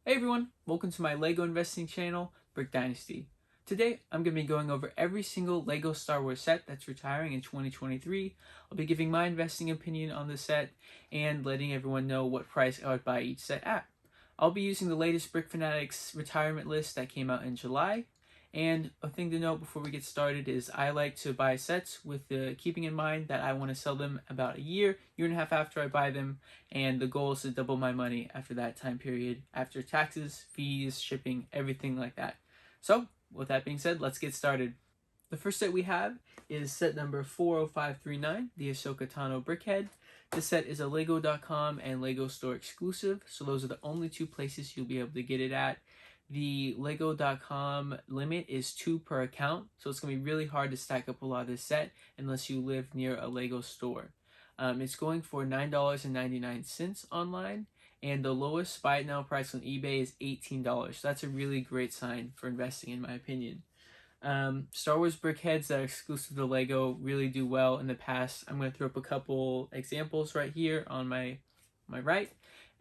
Hey everyone, welcome to my LEGO investing channel, Brick Dynasty. Today, I'm going to be going over every single LEGO Star Wars set that's retiring in 2023. I'll be giving my investing opinion on the set and letting everyone know what price I would buy each set at. I'll be using the latest Brick Fanatics retirement list that came out in July. And a thing to note before we get started is I like to buy sets with keeping in mind that I want to sell them about a year and a half after I buy them, and the goal is to double my money after that time period, after taxes, fees, shipping, everything like that. So, with that being said, let's get started. The first set we have is set number 40539, the Ahsoka Tano Brickhead. This set is a Lego.com and Lego Store exclusive, so those are the only two places you'll be able to get it at. The Lego.com limit is 2 per account, so it's going to be really hard to stack up a lot of this set unless you live near a Lego store. It's going for $9.99 online, and the lowest buy it now price on eBay is $18. So that's a really great sign for investing, in my opinion. Star Wars brickheads that are exclusive to Lego really do well in the past. I'm going to throw up a couple examples right here on my right.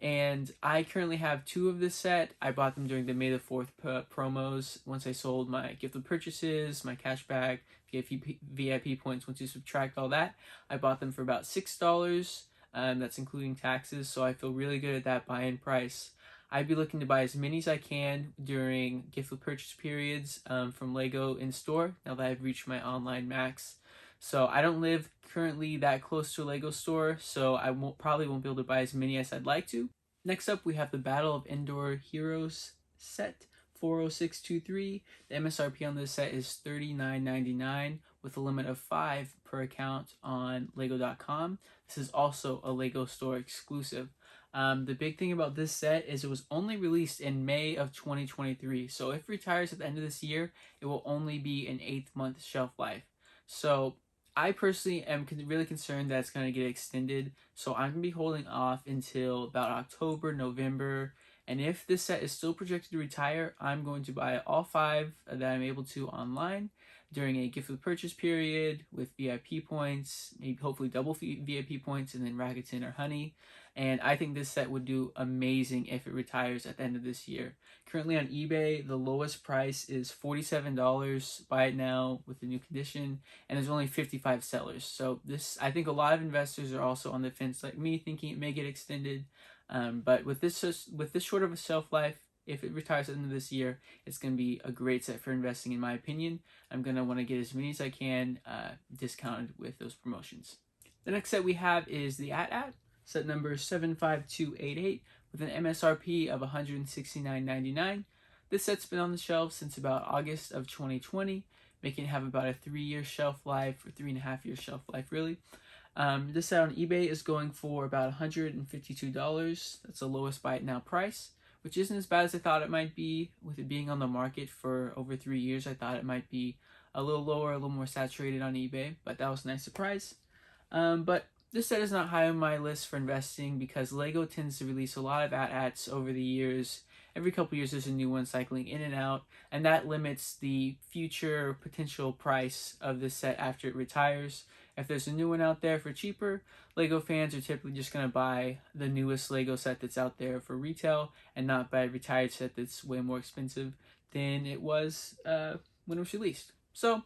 And I currently have 2 of this set. I bought them during the May the 4th promos. Once I sold my gift of purchases, my cashback, VIP points, once you subtract all that, I bought them for about $6. That's including taxes, so I feel really good at that buy-in price. I'd be looking to buy as many as I can during gift of purchase periods from Lego in store, now that I've reached my online max. So I don't live currently that close to a Lego store, so I probably won't be able to buy as many as I'd like to. Next up, we have the Battle of Endor Heroes set, 40623. The MSRP on this set is $39.99 with a limit of 5 per account on Lego.com. This is also a Lego store exclusive. The big thing about this set is it was only released in May of 2023, so if it retires at the end of this year, it will only be an 8-month shelf life. So I personally am really concerned that it's going to get extended, so I'm going to be holding off until about October, November, and if this set is still projected to retire, I'm going to buy all 5 that I'm able to online during a gift of purchase period with VIP points, maybe hopefully double VIP points, and then Rakuten or Honey. And I think this set would do amazing if it retires at the end of this year. Currently on eBay, the lowest price is $47. Buy it now with the new condition, and there's only 55 sellers. So I think a lot of investors are also on the fence like me, thinking it may get extended. But with this short of a shelf life, if it retires at the end of this year, it's going to be a great set for investing, in my opinion. I'm going to want to get as many as I can discounted with those promotions. The next set we have is the AT-ST, set number 75288, with an MSRP of $169.99. This set's been on the shelf since about August of 2020, making it have about a 3-year shelf life, or 3.5-year shelf life, really. This set on eBay is going for about $152. That's the lowest buy it now price, which isn't as bad as I thought it might be. With it being on the market for over 3 years, I thought it might be a little lower, a little more saturated on eBay, but that was a nice surprise. But this set is not high on my list for investing because Lego tends to release a lot of AT-STs over the years. Every couple years there's a new one cycling in and out, and that limits the future potential price of this set after it retires. If there's a new one out there for cheaper, Lego fans are typically just going to buy the newest Lego set that's out there for retail and not buy a retired set that's way more expensive than it was when it was released. So,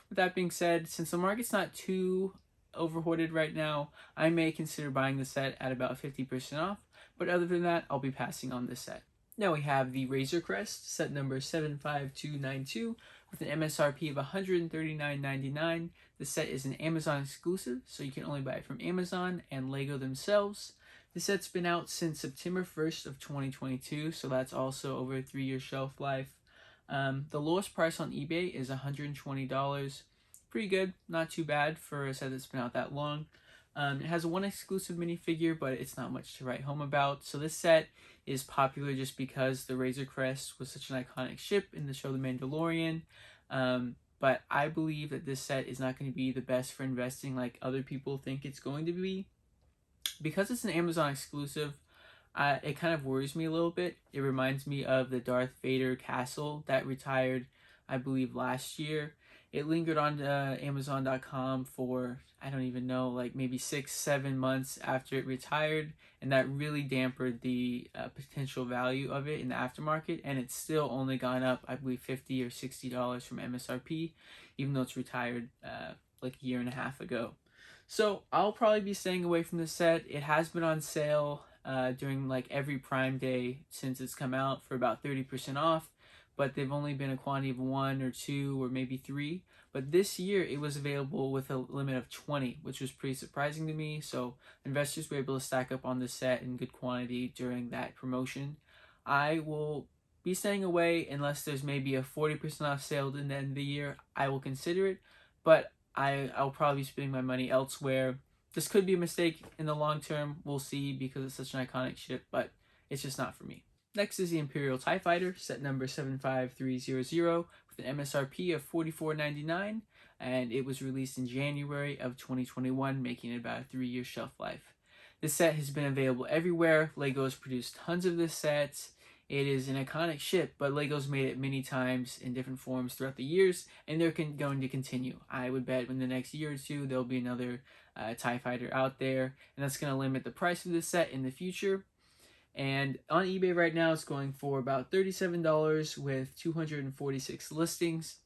with that being said, since the market's not too overhoarded right now, I may consider buying the set at about 50% off, but other than that, I'll be passing on this set. Now we have the Razor Crest, set number 75292, with an MSRP of $139.99. The set is an Amazon exclusive, so you can only buy it from Amazon and Lego themselves. The set's been out since September 1st of 2022, so that's also over a 3-year shelf life. The lowest price on eBay is $120. Pretty good, not too bad for a set that's been out that long. It has one exclusive minifigure, but it's not much to write home about. So this set is popular just because the Razor Crest was such an iconic ship in the show The Mandalorian. But I believe that this set is not going to be the best for investing like other people think it's going to be. Because it's an Amazon exclusive, it kind of worries me a little bit. It reminds me of the Darth Vader castle that retired, I believe, last year. It lingered on Amazon.com for, I don't even know, like maybe 6-7 months after it retired, and that really dampened the potential value of it in the aftermarket. And it's still only gone up, I believe, $50 or $60 from MSRP, even though it's retired like a year and a half ago. So I'll probably be staying away from the set. It has been on sale during like every Prime Day since it's come out for about 30% off, but they've only been a quantity of 1 or 2 or maybe 3. But this year it was available with a limit of 20, which was pretty surprising to me. So investors were able to stack up on the set in good quantity during that promotion. I will be staying away unless there's maybe a 40% off sale in the end of the year. I will consider it, but I'll probably be spending my money elsewhere. This could be a mistake in the long term. We'll see, because it's such an iconic ship, but it's just not for me. Next is the Imperial TIE Fighter, set number 75300, with an MSRP of $44.99, and it was released in January of 2021, making it about a 3-year shelf life. This set has been available everywhere. LEGO has produced tons of this set. It is an iconic ship, but LEGO's made it many times in different forms throughout the years, and they're going to continue. I would bet in the next year or two there'll be another TIE Fighter out there, and that's going to limit the price of this set in the future. And on eBay right now, it's going for about $37 with 246 listings.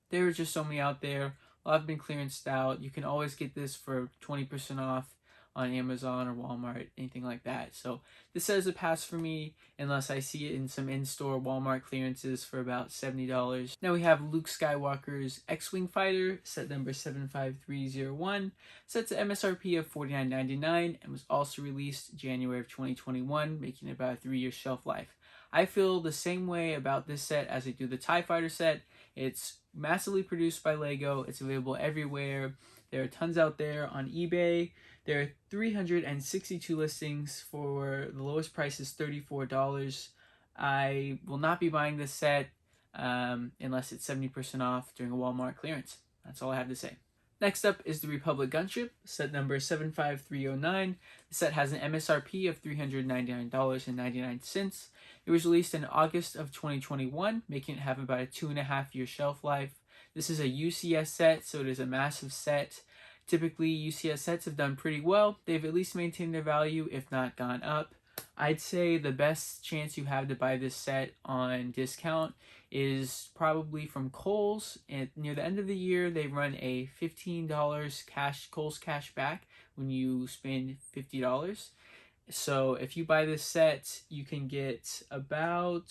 There are just so many out there. A lot have been clearanced out. You can always get this for 20% off on Amazon or Walmart, anything like that. So this says a pass for me unless I see it in some in-store Walmart clearances for about $70. Now we have Luke Skywalker's X-Wing Fighter, set number 75301. Sets an MSRP of $49.99 and was also released January of 2021, making it about a 3-year shelf life. I feel the same way about this set as I do the TIE Fighter set. It's massively produced by LEGO. It's available everywhere. There are tons out there on eBay. There are 362 listings for the lowest price is $34. I will not be buying this set unless it's 70% off during a Walmart clearance. That's all I have to say. Next up is the Republic Gunship, set number 75309. The set has an MSRP of $399.99. It was released in August of 2021, making it have about a 2.5-year shelf life. This is a UCS set, so it is a massive set. Typically, UCS sets have done pretty well. They've at least maintained their value, if not gone up. I'd say the best chance you have to buy this set on discount is probably from Kohl's. And near the end of the year, they run a $15 Kohl's cash back when you spend $50. So if you buy this set, you can get about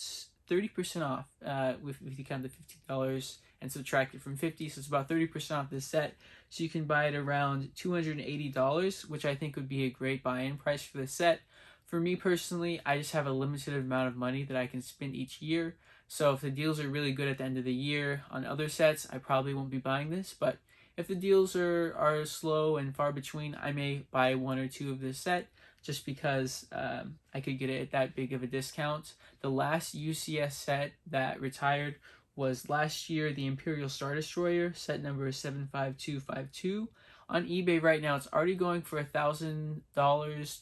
30% off if you count the $15 and subtract it from 50, so it's about 30% off this set. So you can buy it around $280, which I think would be a great buy-in price for this set. For me personally, I just have a limited amount of money that I can spend each year. So if the deals are really good at the end of the year on other sets, I probably won't be buying this. But if the deals are slow and far between, I may buy 1 or 2 of this set just because I could get it at that big of a discount. The last UCS set that retired was last year, the Imperial Star Destroyer, set number 75252. On eBay right now, it's already going for $1,000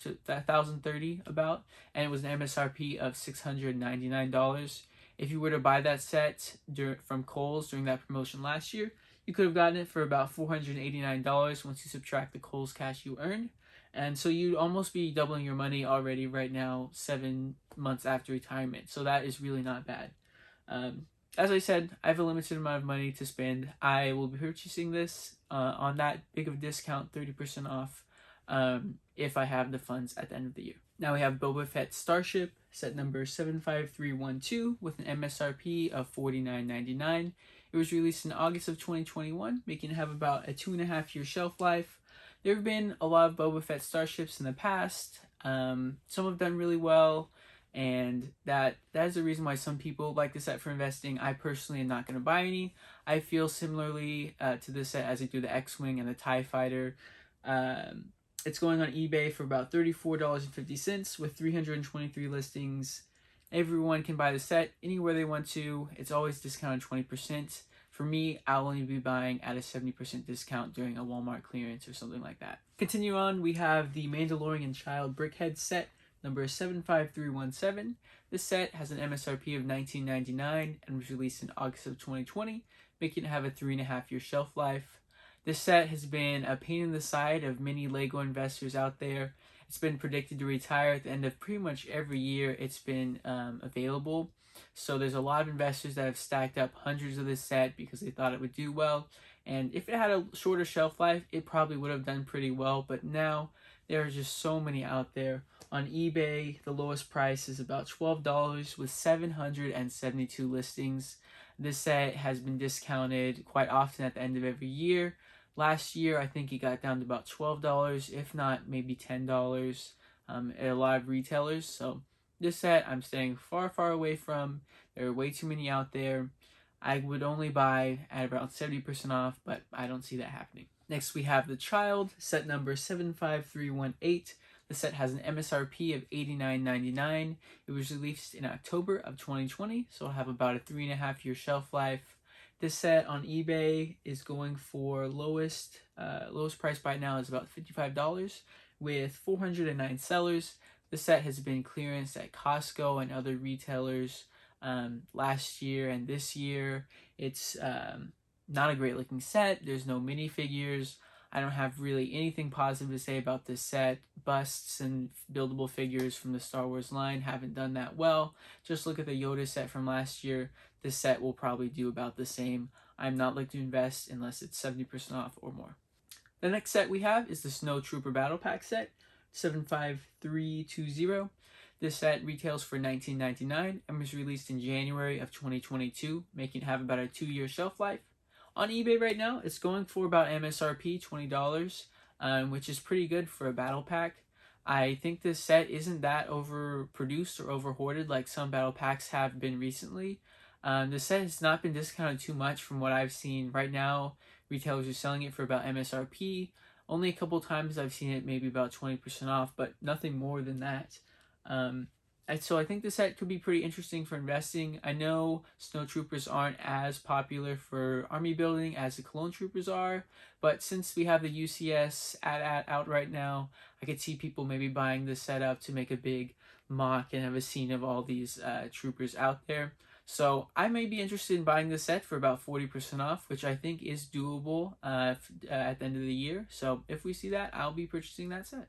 to $1,030 about, and it was an MSRP of $699. If you were to buy that set from Kohl's during that promotion last year, you could have gotten it for about $489 once you subtract the Kohl's cash you earned. And so you'd almost be doubling your money already right now, 7 months after retirement. So that is really not bad. As I said, I have a limited amount of money to spend. I will be purchasing this on that big of a discount, 30% off, if I have the funds at the end of the year. Now we have Boba Fett Starship, set number 75312, with an MSRP of $49.99. It was released in August of 2021, making it have about a 2.5-year shelf life. There have been a lot of Boba Fett Starships in the past. Some have done really well, and that is the reason why some people like the set for investing. I personally am not going to buy any. I feel similarly to this set as I do the X-Wing and the TIE Fighter. It's going on eBay for about $34.50 with 323 listings. Everyone can buy the set anywhere they want to. It's always discounted 20%. For me, I'll only be buying at a 70% discount during a Walmart clearance or something like that. Continue on, we have the Mandalorian Child Brickhead set, number 75317. This set has an MSRP of $19.99 and was released in August of 2020, making it have a 3.5-year shelf life. This set has been a pain in the side of many LEGO investors out there. It's been predicted to retire at the end of pretty much every year it's been available. So there's a lot of investors that have stacked up hundreds of this set because they thought it would do well. And if it had a shorter shelf life, it probably would have done pretty well. But now there are just so many out there. On eBay, the lowest price is about $12 with 772 listings. This set has been discounted quite often at the end of every year. Last year, I think it got down to about $12, if not maybe $10 at a lot of retailers. So this set I'm staying far, far away from. There are way too many out there. I would only buy at about 70% off, but I don't see that happening. Next, we have The Child, set number 75318. The set has an MSRP of $89.99. It was released in October of 2020, so it'll have about a 3.5-year shelf life. This set on eBay is going for lowest price by now is about $55 with 409 sellers. The set has been clearanced at Costco and other retailers last year and this year. It's not a great looking set. There's no minifigures. I don't have really anything positive to say about this set. Busts and buildable figures from the Star Wars line haven't done that well. Just look at the Yoda set from last year. This set will probably do about the same. I'm not looking to invest unless it's 70% off or more. The next set we have is the Snowtrooper Battle Pack set, 75320. This set retails for $19.99 and was released in January of 2022, making it have about a 2-year shelf life. On eBay right now, it's going for about MSRP $20, which is pretty good for a battle pack. I think this set isn't that overproduced or overhoarded like some battle packs have been recently. The set has not been discounted too much from what I've seen. Right now, retailers are selling it for about MSRP. Only a couple times I've seen it maybe about 20% off, but nothing more than that. So I think this set could be pretty interesting for investing. I know Snowtroopers aren't as popular for army building as the Clone Troopers are, but since we have the UCS out right now, I could see people maybe buying this set up to make a big mock and have a scene of all these troopers out there. So I may be interested in buying this set for about 40% off, which I think is doable at the end of the year. So if we see that, I'll be purchasing that set.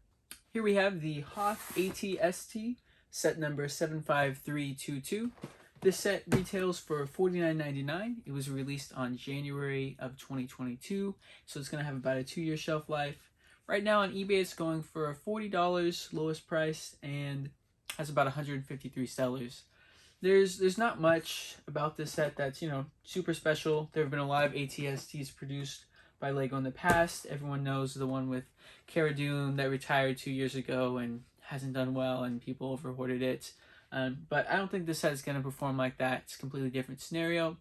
Here we have the Hoth AT-ST, set number 75322. This set retails for $49.99. It was released on January of 2022, so it's going to have about a 2-year shelf life. Right now on eBay, it's going for $40, lowest price, and has about 153 sellers. There's not much about this set that's, super special. There have been a lot of AT-STs produced by LEGO in the past. Everyone knows the one with Cara Dune that retired 2 years ago and hasn't done well and people over-hoarded it. But I don't think this set is going to perform like that. It's a completely different scenario.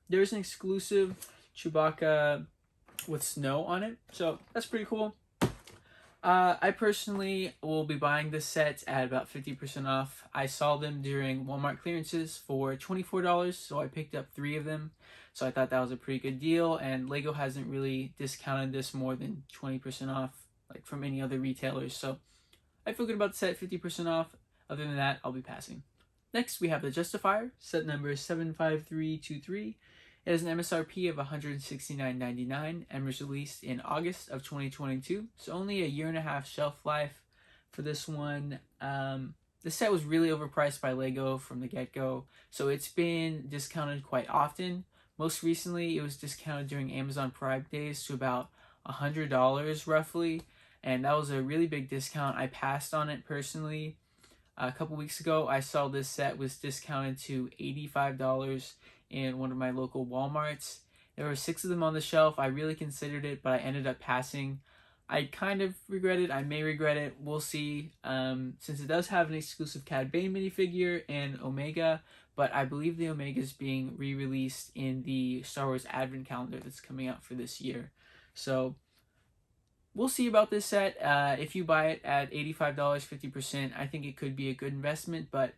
There's an exclusive Chewbacca with snow on it, so that's pretty cool. I personally will be buying this set at about 50% off. I saw them during Walmart clearances for $24, so I picked up 3 of them. So I thought that was a pretty good deal, and LEGO hasn't really discounted this more than 20% off like from any other retailers. So I feel good about the set, 50% off. Other than that, I'll be passing. Next, we have the Justifier, set number 75323. It has an MSRP of $169.99 and was released in August of 2022. So only a 1.5-year shelf life for this one. The set was really overpriced by LEGO from the get-go, so it's been discounted quite often. Most recently, it was discounted during Amazon Prime days to about $100 roughly, and that was a really big discount. I passed on it personally. A couple weeks ago, I saw this set was discounted to $85 in one of my local Walmarts. There were 6 of them on the shelf. I really considered it, but I ended up passing. I kind of regret it. I may regret it. We'll see. Since it does have an exclusive Cad Bane minifigure and Omega, but I believe the Omega is being re-released in the Star Wars Advent Calendar that's coming out for this year. So we'll see about this set. If you buy it at $85, 50%, I think it could be a good investment, but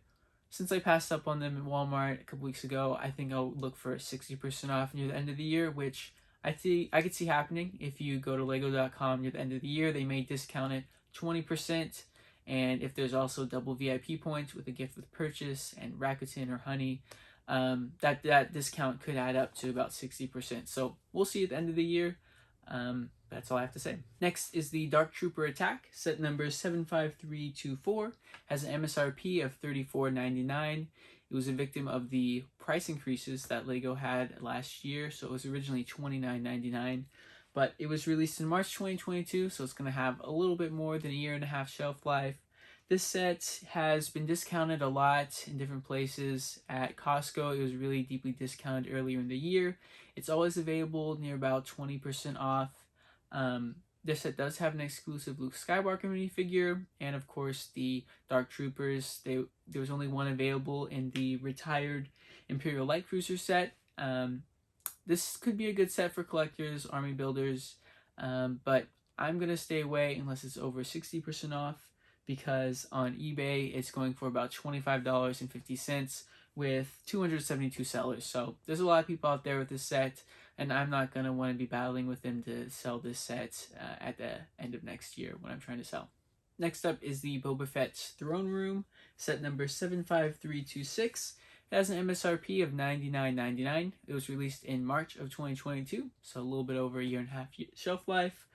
since I passed up on them in Walmart a couple weeks ago, I think I'll look for 60% off near the end of the year, which I could see happening. If you go to lego.com near the end of the year, they may discount it 20%, And if there's also double VIP points with a gift with purchase and Rakuten or Honey, that discount could add up to about 60%. So we'll see at the end of the year. That's all I have to say. Next is the Dark Trooper Attack, set number 75324, has an MSRP of $34.99. It was a victim of the price increases that LEGO had last year, so it was originally $29.99, but it was released in March 2022, so it's going to have a little bit more than a year and a half shelf life. This set has been discounted a lot in different places. At Costco, it was really deeply discounted earlier in the year. It's always available near about 20% off. This set does have an exclusive Luke Skywalker minifigure, and of course the Dark Troopers. There was only one available in the retired Imperial Light Cruiser set. This could be a good set for collectors, army builders, but I'm going to stay away unless it's over 60% off, because on eBay it's going for about $25.50 with 272 sellers. So there's a lot of people out there with this set, and I'm not going to want to be battling with them to sell this set at the end of next year when I'm trying to sell. Next up is the Boba Fett's Throne Room, set number 75326. It has an MSRP of $99.99. It was released in March of 2022, so a little bit over a year and a half shelf life.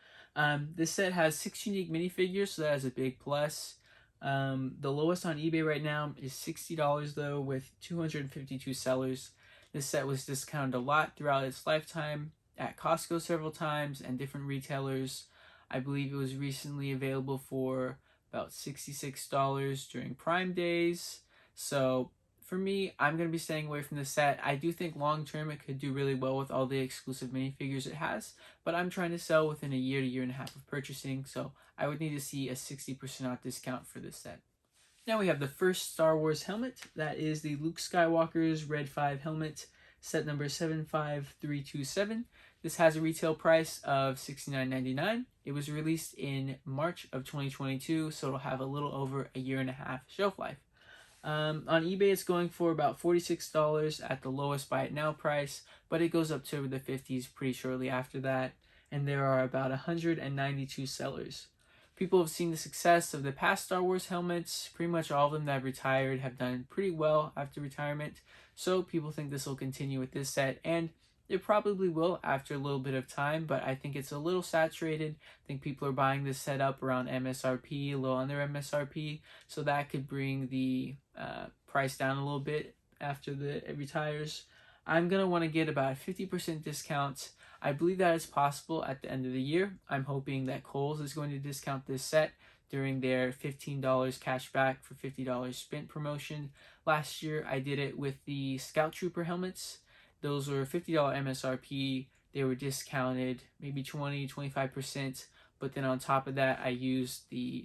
This set has 6 unique minifigures, so that is a big plus. The lowest on eBay right now is $60 though, with 252 sellers. This set was discounted a lot throughout its lifetime at Costco several times and different retailers. I believe it was recently available for about $66 during Prime days. So for me, I'm going to be staying away from this set. I do think long term it could do really well with all the exclusive minifigures it has, but I'm trying to sell within a year to year and a half of purchasing, so I would need to see a 60% off discount for this set. Now we have the first Star Wars helmet. That is the Luke Skywalker's Red 5 helmet, set number 75327. This has a retail price of $69.99. It was released in March of 2022, so it'll have a little over a year and a half shelf life. On eBay, it's going for about $46 at the lowest buy it now price, but it goes up to the 50s pretty shortly after that, and there are about 192 sellers. People have seen the success of the past Star Wars helmets. Pretty much all of them that have retired have done pretty well after retirement, so people think this will continue with this set, and it probably will after a little bit of time, but I think it's a little saturated. I think people are buying this set up around MSRP, a little under MSRP, so that could bring the price down a little bit after it retires. I'm going to want to get about a 50% discount. I believe that is possible at the end of the year. I'm hoping that Kohl's is going to discount this set during their $15 cash back for $50 spent promotion. Last year I did it with the Scout Trooper helmets. Those were $50 MSRP. They were discounted maybe 20-25%, but then on top of that I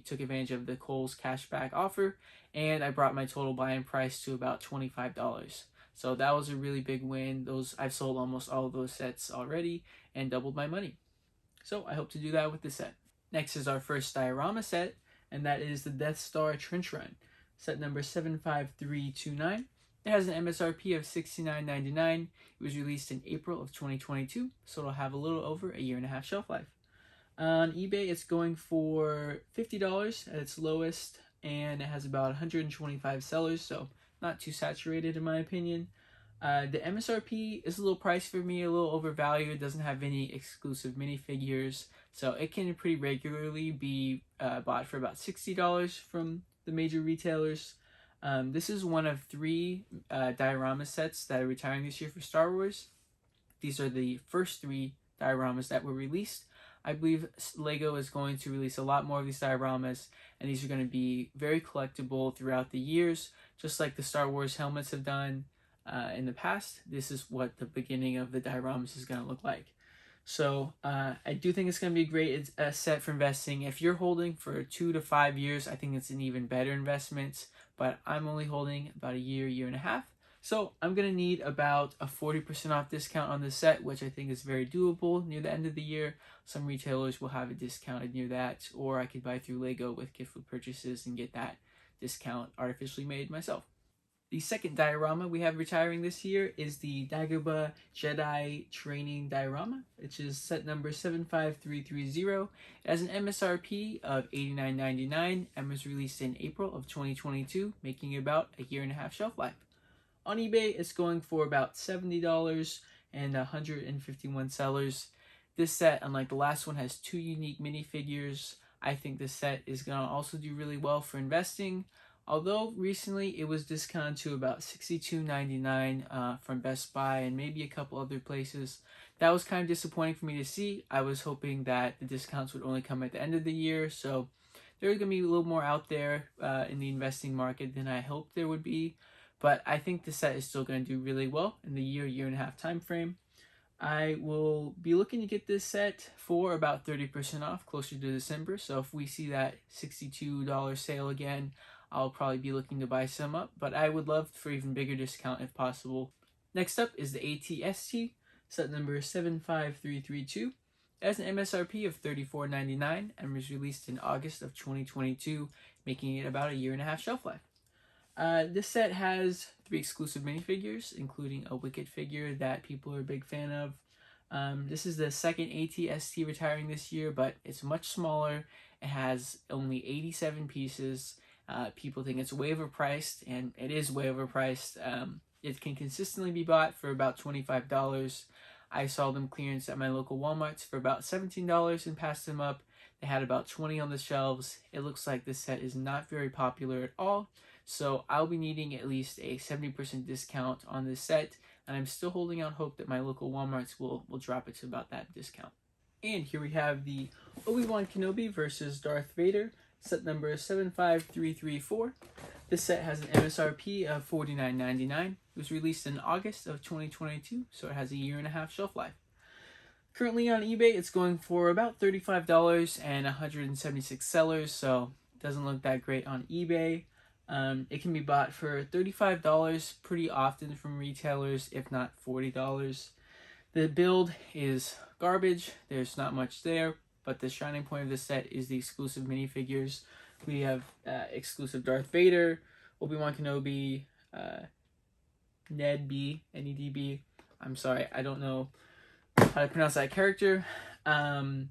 took advantage of the Kohl's cashback offer, and I brought my total buy-in price to about $25. So that was a really big win. I've sold almost all of those sets already and doubled my money. So I hope to do that with this set. Next is our first diorama set, and that is the Death Star Trench Run, set number 75329. It has an MSRP of $69.99. It was released in April of 2022, so it'll have a little over a year and a half shelf life. On eBay, it's going for $50 at its lowest, and it has about 125 sellers, so not too saturated in my opinion. The MSRP is a little pricey for me, a little overvalued. It doesn't have any exclusive minifigures, so it can pretty regularly be bought for about $60 from the major retailers. This is one of 3 diorama sets that are retiring this year for Star Wars. These are the first 3 dioramas that were released. I believe LEGO is going to release a lot more of these dioramas, and these are going to be very collectible throughout the years, just like the Star Wars helmets have done in the past. This is what the beginning of the dioramas is going to look like. So I do think it's going to be a great set for investing. If you're holding for 2 to 5 years, I think it's an even better investment, but I'm only holding about a year and a half. So I'm going to need about a 40% off discount on this set, which I think is very doable near the end of the year. Some retailers will have it discounted near that, or I could buy through LEGO with gift with purchases and get that discount artificially made myself. The second diorama we have retiring this year is the Dagobah Jedi Training Diorama, which is set number 75330. It has an MSRP of $89.99 and was released in April of 2022, making about a year and a half shelf life. On eBay, it's going for about $70 and 151 sellers. This set, unlike the last one, has 2 unique minifigures. I think this set is going to also do really well for investing. Although recently it was discounted to about $62.99 from Best Buy and maybe a couple other places. That was kind of disappointing for me to see. I was hoping that the discounts would only come at the end of the year, so there's going to be a little more out there in the investing market than I hoped there would be. But I think the set is still going to do really well in the year and a half time frame. I will be looking to get this set for about 30% off closer to December. So if we see that $62 sale again, I'll probably be looking to buy some up. But I would love for even bigger discount if possible. Next up is the AT-ST, set number 75332. It has an MSRP of $34.99 and was released in August of 2022, making it about a year and a half shelf life. This set has 3 exclusive minifigures, including a Wicket figure that people are a big fan of. This is the second AT-ST retiring this year, but it's much smaller. It has only 87 pieces. People think it's way overpriced, and it is way overpriced. It can consistently be bought for about $25. I saw them clearance at my local Walmarts for about $17 and passed them up. They had about 20 on the shelves. It looks like this set is not very popular at all. So I'll be needing at least a 70% discount on this set, and I'm still holding out hope that my local Walmarts will drop it to about that discount. And here we have the Obi-Wan Kenobi versus Darth Vader, set number 75334. This set has an MSRP of $49.99. It was released in August of 2022, so it has a year and a half shelf life. Currently on eBay, it's going for about $35 and 176 sellers, so it doesn't look that great on eBay. It can be bought for $35 pretty often from retailers, if not $40. The build is garbage. There's not much there, but the shining point of this set is the exclusive minifigures. We have exclusive Darth Vader, Obi-Wan Kenobi, Nedby. I'm sorry, I don't know how to pronounce that character. And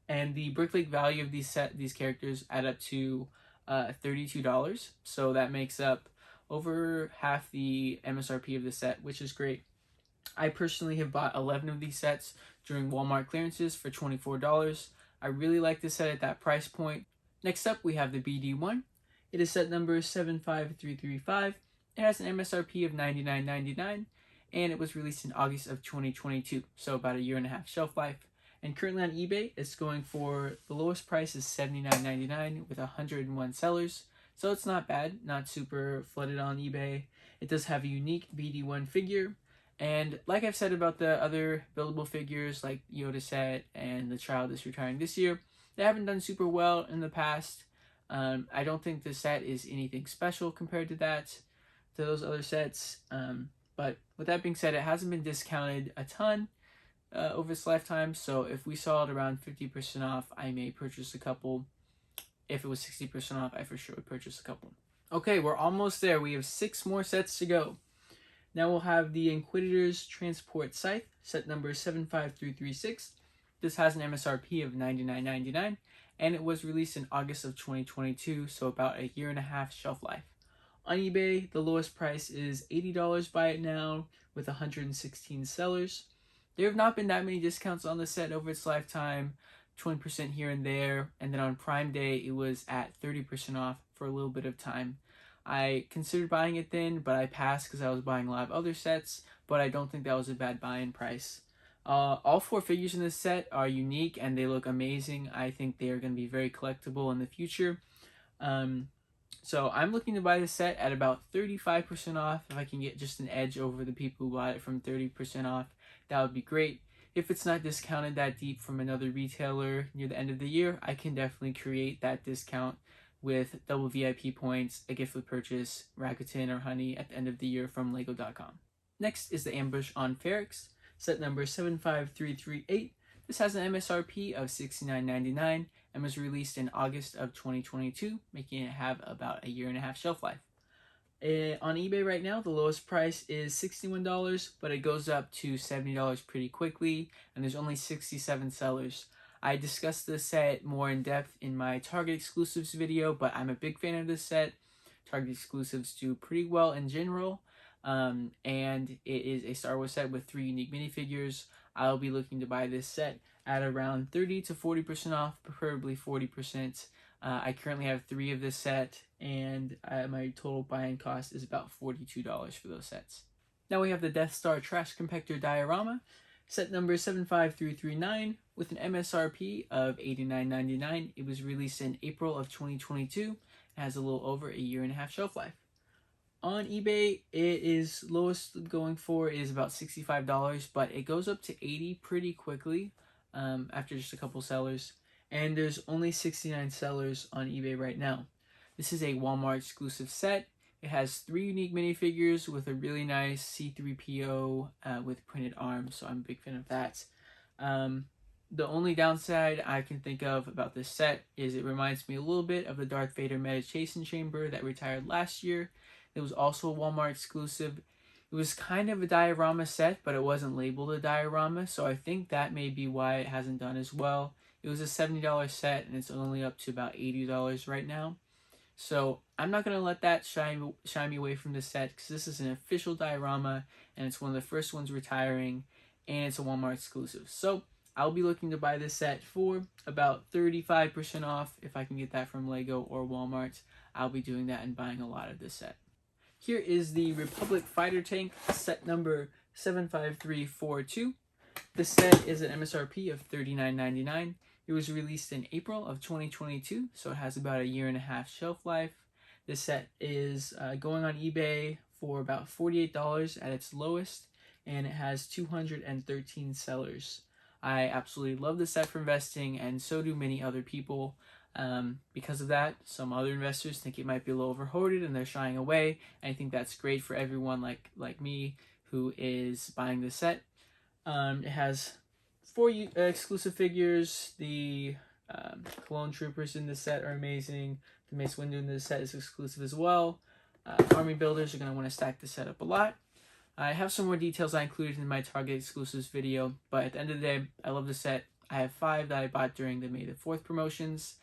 the brick value of these characters add up to $32, so that makes up over half the MSRP of the set, which is great. I personally have bought 11 of these sets during Walmart clearances for $24. I really like this set at that price point. Next up, we have the BD1. It is set number 75335. It has an MSRP of $99.99, and it was released in August of 2022, so about a year and a half shelf life. And currently on eBay, it's going for, the lowest price is $79.99 with 101 sellers. So it's not bad, not super flooded on eBay. It does have a unique BD1 figure. And like I've said about the other buildable figures like Yoda set and The Child is retiring this year, they haven't done super well in the past. I don't think the set is anything special compared to those other sets. But with that being said, it hasn't been discounted a ton over its lifetime, so if we saw it around 50% off, I may purchase a couple. If it was 60% off, I for sure would purchase a couple. Okay, we're almost there. We have 6 more sets to go. Now we'll have the Inquisitor's Transport Scythe, set number 75336. This has an MSRP of $99.99, and it was released in August of 2022, so about a year and a half shelf life. On eBay, the lowest price is $80 by it now, with 116 sellers. There have not been that many discounts on the set over its lifetime, 20% here and there, and then on Prime Day it was at 30% off for a little bit of time. I considered buying it then, but I passed because I was buying a lot of other sets, but I don't think that was a bad buy-in price. All 4 figures in this set are unique and they look amazing. I think they are going to be very collectible in the future. So I'm looking to buy the set at about 35% off. If I can get just an edge over the people who bought it from 30% off, that would be great. If it's not discounted that deep from another retailer near the end of the year, I can definitely create that discount with double VIP points, a gift with purchase, Rakuten or Honey at the end of the year from Lego.com. Next is the Ambush on Ferrix, set number 75338. This has an MSRP of $69.99 and was released in August of 2022, making it have about a year and a half shelf life. On eBay right now, the lowest price is $61, but it goes up to $70 pretty quickly, and there's only 67 sellers. I discussed this set more in depth in my Target exclusives video, but I'm a big fan of this set. Target exclusives do pretty well in general, and it is a Star Wars set with 3 unique minifigures. I'll be looking to buy this set at around 30 to 40% off, preferably 40%. I currently have 3 of this set, and my total buying cost is about $42 for those sets. Now we have the Death Star Trash Compactor Diorama, set number 75339, with an MSRP of $89.99. It was released in April of 2022, and has a little over a 1.5-year shelf life. On eBay, it is lowest going for is about $65, but it goes up to $80 pretty quickly after just a couple sellers. And there's only 69 sellers on eBay right now. This is a Walmart exclusive set. It has 3 unique minifigures with a really nice C-3PO with printed arms, so I'm a big fan of that. The only downside I can think of about this set is it reminds me a little bit of the Darth Vader Meditation Chamber that retired last year. It was also a Walmart exclusive. It was kind of a diorama set, but it wasn't labeled a diorama, so I think that may be why it hasn't done as well. It was a $70 set, and it's only up to about $80 right now. So I'm not going to let that shy me away from this set, because this is an official diorama, and it's one of the first ones retiring, and it's a Walmart exclusive. So I'll be looking to buy this set for about 35% off. If I can get that from Lego or Walmart, I'll be doing that and buying a lot of this set. Here is the Republic Fighter Tank, set number 75342. This set is an MSRP of $39.99. It was released in April of 2022, so it has about a 1.5-year shelf life. This set is going on eBay for about $48 at its lowest, and it has 213 sellers. I absolutely love this set for investing, and so do many other people. Because of that, some other investors think it might be a little overhoarded and they're shying away. And I think that's great for everyone like me who is buying this set. It has 4 exclusive figures. The clone troopers in this set are amazing. The Mace Windu in this set is exclusive as well. Army builders are going to want to stack this set up a lot. I have some more details I included in my Target exclusives video, but at the end of the day, I love this set. I have 5 that I bought during the May the 4th promotions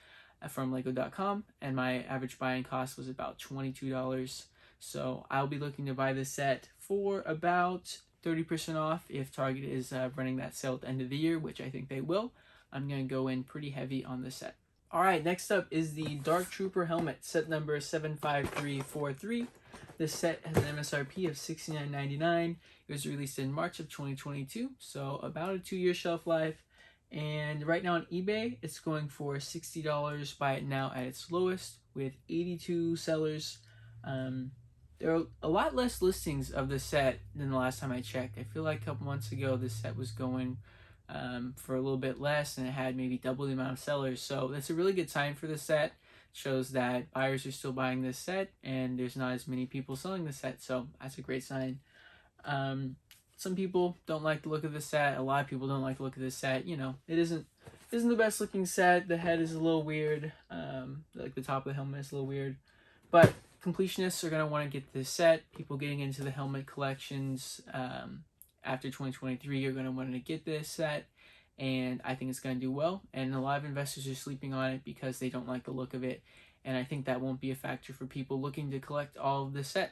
from Lego.com, and my average buying cost was about $22. So I'll be looking to buy this set for about 30% off if Target is running that sale at the end of the year, which I think they will. I'm going to go in pretty heavy on this set. Alright, next up is the Dark Trooper helmet, set number 75343. This set has an MSRP of $69.99. It was released in March of 2022, so about a 2-year shelf life. And right now on eBay, it's going for $60. Buy it now at its lowest with 82 sellers. There are a lot less listings of the set than the last time I checked. I feel like a couple months ago, this set was going for a little bit less, and it had maybe double the amount of sellers. So that's a really good sign for the set. It shows that buyers are still buying this set, and there's not as many people selling the set. So that's a great sign. Some people don't like the look of the set. A lot of people don't like the look of this set. You know, it isn't the best looking set. The head is a little weird. Like the top of the helmet is a little weird. But completionists are going to want to get this set. People getting into the helmet collections after 2023 are going to want to get this set. And I think it's going to do well. And a lot of investors are sleeping on it because they don't like the look of it. And I think that won't be a factor for people looking to collect all of the set.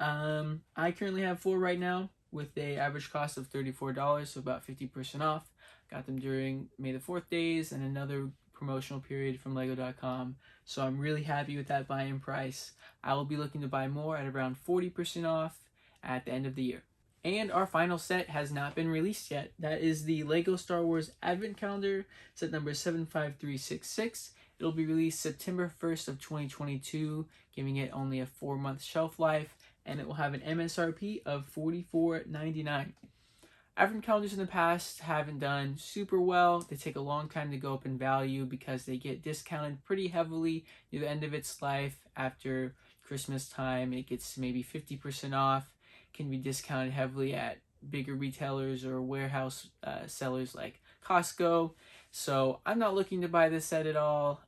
I currently have 4 right now with a average cost of $34, so about 50% off. Got them during May the 4th days and another promotional period from Lego.com, so I'm really happy with that buy-in price. I will be looking to buy more at around 40% off at the end of the year. And our final set has not been released yet. That is the Lego Star Wars Advent Calendar, set number 75366. It'll be released September 1st of 2022, giving it only a 4-month shelf life, and it will have an MSRP of $44.99. Advent calendars in the past haven't done super well. They take a long time to go up in value because they get discounted pretty heavily near the end of its life. After Christmas time, it gets maybe 50% off. Can be discounted heavily at bigger retailers or warehouse sellers like Costco. So I'm not looking to buy this set at all.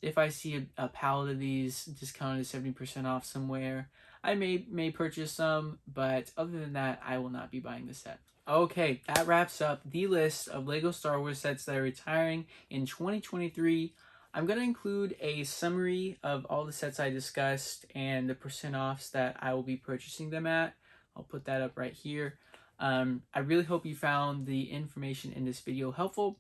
If I see a pallet of these discounted 70% off somewhere, I may purchase some, but other than that, I will not be buying the set. Okay, that wraps up the list of LEGO Star Wars sets that are retiring in 2023. I'm going to include a summary of all the sets I discussed and the percent offs that I will be purchasing them at. I'll put that up right here. I really hope you found the information in this video helpful.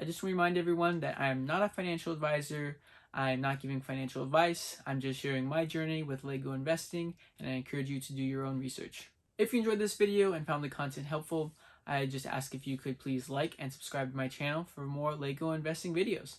I just want to remind everyone that I am not a financial advisor. I'm not giving financial advice. I'm just sharing my journey with LEGO investing, and I encourage you to do your own research. If you enjoyed this video and found the content helpful, I just ask if you could please like and subscribe to my channel for more LEGO investing videos.